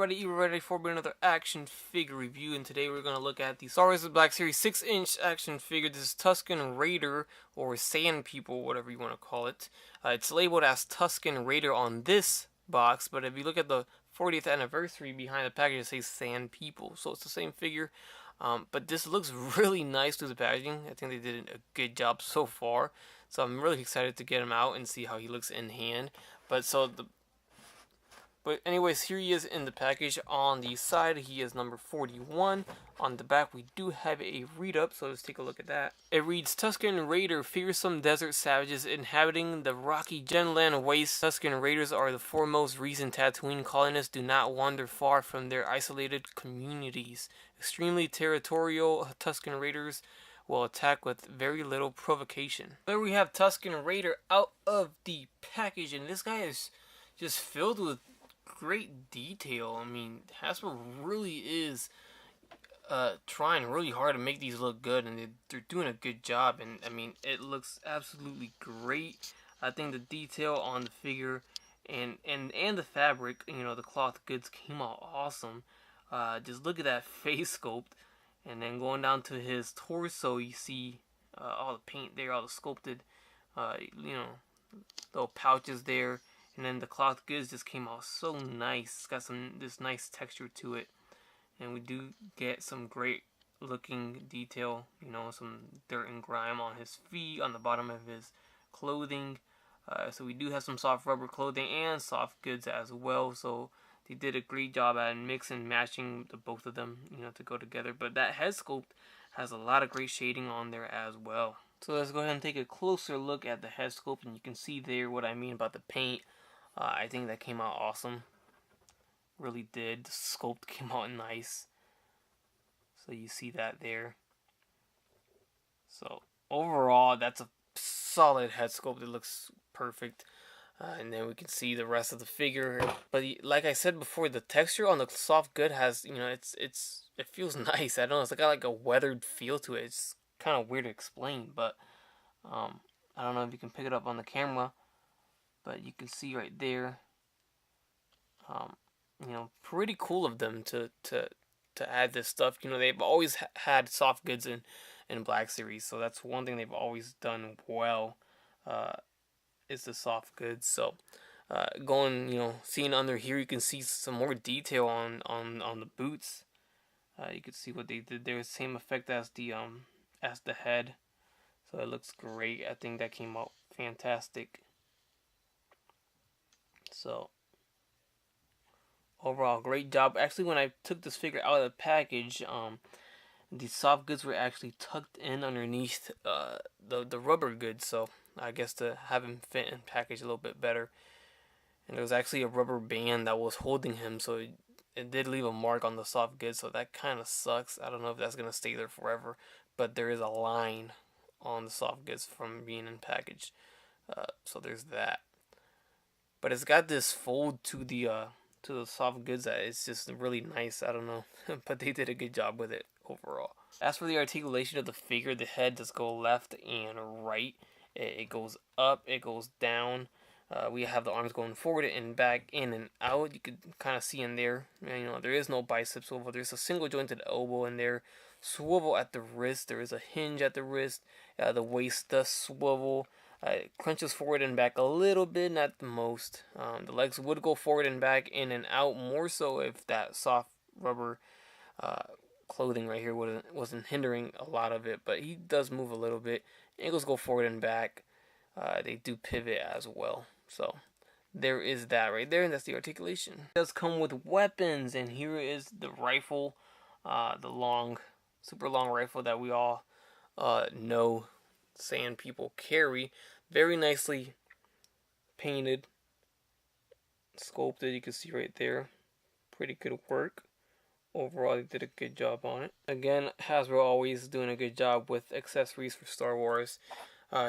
everybody, we're ready for another action figure review, and today we're going to look at the Star Wars Black Series 6-inch action figure. This is Tusken Raider, or Sand People, whatever you want to call it. It's labeled as Tusken Raider on this box, but if you look at the 40th anniversary behind the package, it says Sand People, so it's the same figure. But this looks really nice through the packaging. I think they did a good job so far, so I'm really excited to get him out and see how he looks in hand. But anyways, here he is in the package. On the side, he is number 41. On the back, we do have a read-up, so let's take a look at that. It reads, Tusken Raider, fearsome desert savages inhabiting the rocky Genland waste. Tusken Raiders are the foremost reason Tatooine colonists do not wander far from their isolated communities. Extremely territorial Tusken Raiders will attack with very little provocation. There we have Tusken Raider out of the package, and this guy is just filled with great detail. I mean, Hasbro really is trying really hard to make these look good, and they're doing a good job. And I mean, it looks absolutely great. I think the detail on the figure and the fabric, you know, the cloth goods came out awesome. Just look at that face sculpt, and then going down to his torso, you see all the paint there, all the sculpted, you know, little pouches there. And then the cloth goods just came out so nice. It's got this nice texture to it. And we do get some great looking detail. You know, some dirt and grime on his feet, on the bottom of his clothing. So we do have some soft rubber clothing and soft goods as well. So they did a great job at mixing and matching the both of them, you know, to go together. But that head sculpt has a lot of great shading on there as well. So let's go ahead and take a closer look at the head sculpt. And you can see there what I mean about the paint. I think that came out awesome. Really did. The sculpt came out nice. So you see that there. So overall, that's a solid head sculpt. It looks perfect. And then we can see the rest of the figure. But like I said before, the texture on the soft good has, you know, it feels nice. I don't know. It's got like a weathered feel to it. It's kind of weird to explain, but I don't know if you can pick it up on the camera. But you can see right there, you know, pretty cool of them to add this stuff. You know, they've always had soft goods in Black Series, so that's one thing they've always done well, is the soft goods. So you know, seeing under here, you can see some more detail on the boots. You can see what they did there, same effect as the head. So it looks great. I think that came out fantastic. So overall, great job. Actually, when I took this figure out of the package, the soft goods were actually tucked in underneath the rubber goods. So I guess to have him fit and package a little bit better. And there was actually a rubber band that was holding him, so it did leave a mark on the soft goods. So that kind of sucks. I don't know if that's gonna stay there forever, but there is a line on the soft goods from being in package. So there's that. But it's got this fold to the soft goods that it's just really nice. I don't know, but they did a good job with it overall. As for the articulation of the figure, the head does go left and right. It goes up, it goes down. We have the arms going forward and back, in and out. You could kind of see in there. You know, there is no bicep swivel. There's a single jointed elbow in there. Swivel at the wrist. There is a hinge at the wrist. The waist does swivel. It crunches forward and back a little bit, not the most. The legs would go forward and back, in and out, more so if that soft rubber clothing right here wasn't hindering a lot of it. But he does move a little bit. Ankles go forward and back. They do pivot as well. So there is that right there, and that's the articulation. It does come with weapons, and here is the rifle, the super long rifle that we all know Sand People carry. Very nicely painted, sculpted. You can see right there. Pretty good work. Overall, they did a good job on it. Again, Hasbro always doing a good job with accessories for Star Wars.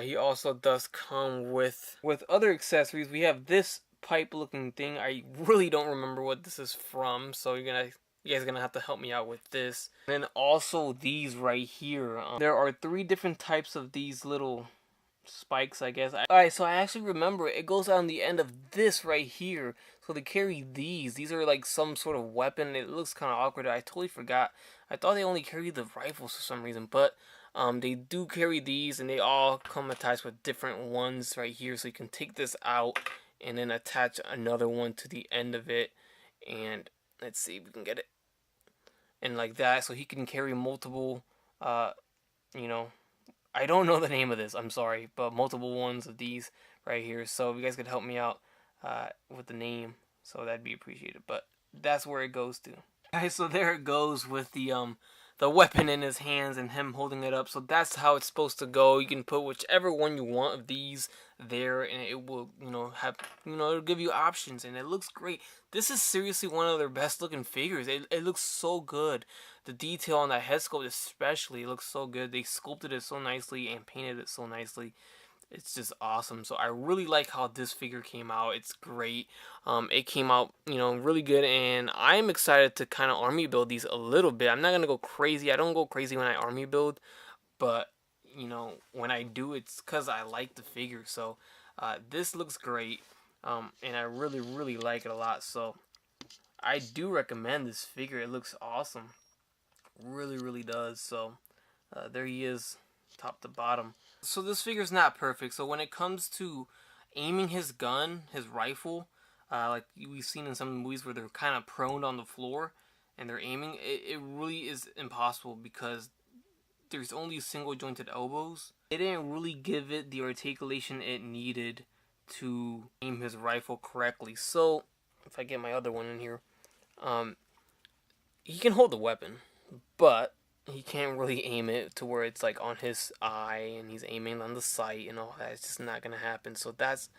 He also does come with other accessories. We have this pipe-looking thing. I really don't remember what this is from, so you guys are gonna have to help me out with this. And then also these right here. There are 3 different types of these little spikes, I guess. Alright, so I actually remember it goes on the end of this right here. So they carry these. These are like some sort of weapon. It looks kind of awkward. I totally forgot. I thought they only carried the rifles for some reason, but they do carry these, and they all come attached with different ones right here. So you can take this out and then attach another one to the end of it. And let's see if we can get it. And like that, so he can carry multiple, you know, I don't know the name of this, I'm sorry, but multiple ones of these right here. So if you guys could help me out with the name, so that'd be appreciated. But that's where it goes to. Guys, so there it goes with the weapon in his hands and him holding it up. So that's how it's supposed to go. You can put whichever one you want of these there, and it will, it'll give you options, and it looks great. This is seriously one of their best looking figures. It looks so good. The detail on that head sculpt especially looks so good. They sculpted it so nicely and painted it so nicely. It's just awesome. So I really like how this figure came out. It's great. It came out, really good, and I'm excited to kind of army build these a little bit. I'm not gonna go crazy. I don't go crazy when I army build, but when I do, it's because I like the figure. So this looks great, and I really, really like it a lot. So I do recommend this figure. It looks awesome. Really, really does. So there he is, top to bottom. So this figure's not perfect. So when it comes to aiming his gun, his rifle, like we've seen in some movies where they're kind of prone on the floor and they're aiming, it really is impossible because there's only single jointed elbows. They didn't really give it the articulation it needed to aim his rifle correctly. So if I get my other one in here, he can hold the weapon, but he can't really aim it to where it's like on his eye and he's aiming on the sight and all that. It's just not gonna happen. So that's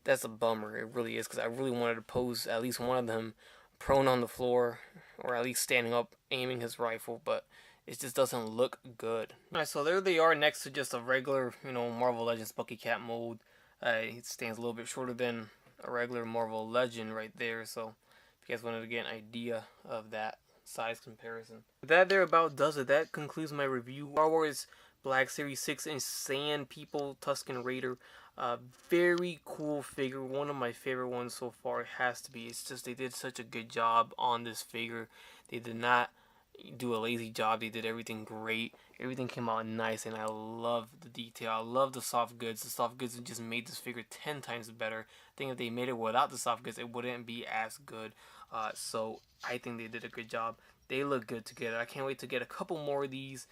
a bummer. It really is, because I really wanted to pose at least one of them prone on the floor or at least standing up aiming his rifle, but it just doesn't look good. Alright, so there they are next to just a regular, Marvel Legends Bucky Cat mold. It stands a little bit shorter than a regular Marvel Legend right there. So if you guys wanted to get an idea of that size comparison. That there about does it. That concludes my review. Star Wars Black Series 6-inch Sand People Tusken Raider. Very cool figure. One of my favorite ones so far. It has to be. It's just they did such a good job on this figure. They did not do a lazy job. They did everything great. Everything came out nice, and I love the detail. I love the soft goods. The soft goods just made this figure 10 times better. I think if they made it without the soft goods, it wouldn't be as good. So I think they did a good job. They look good together. I can't wait to get a couple more of these,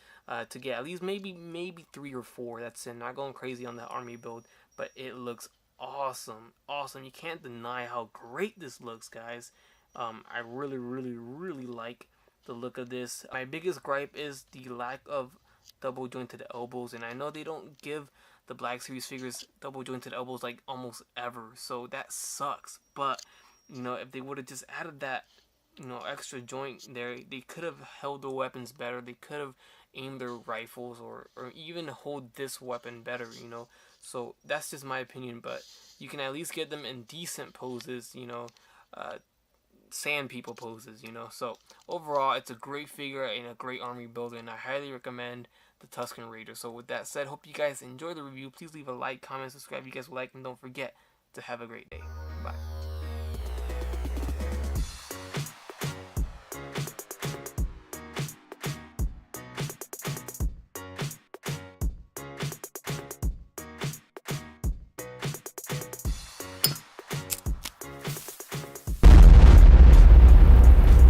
to get at least maybe 3 or 4. That's it. Not going crazy on the army build, but it looks awesome. Awesome. You can't deny how great this looks, guys. I really, really, really like the look of this. My biggest gripe is the lack of double jointed elbows, and I know they don't give the Black Series figures double jointed elbows like almost ever, so that sucks. But if they would have just added that extra joint there, they could have held the weapons better. They could have aimed their rifles or even hold this weapon better, so that's just my opinion. But you can at least get them in decent poses, sand people poses, so overall it's a great figure and a great army builder, and I highly recommend the Tusken Raider. So with that said, hope you guys enjoy the review. Please leave a like, comment, subscribe if you guys would like, and don't forget to have a great day. Bye.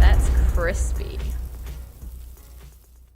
That's crispy.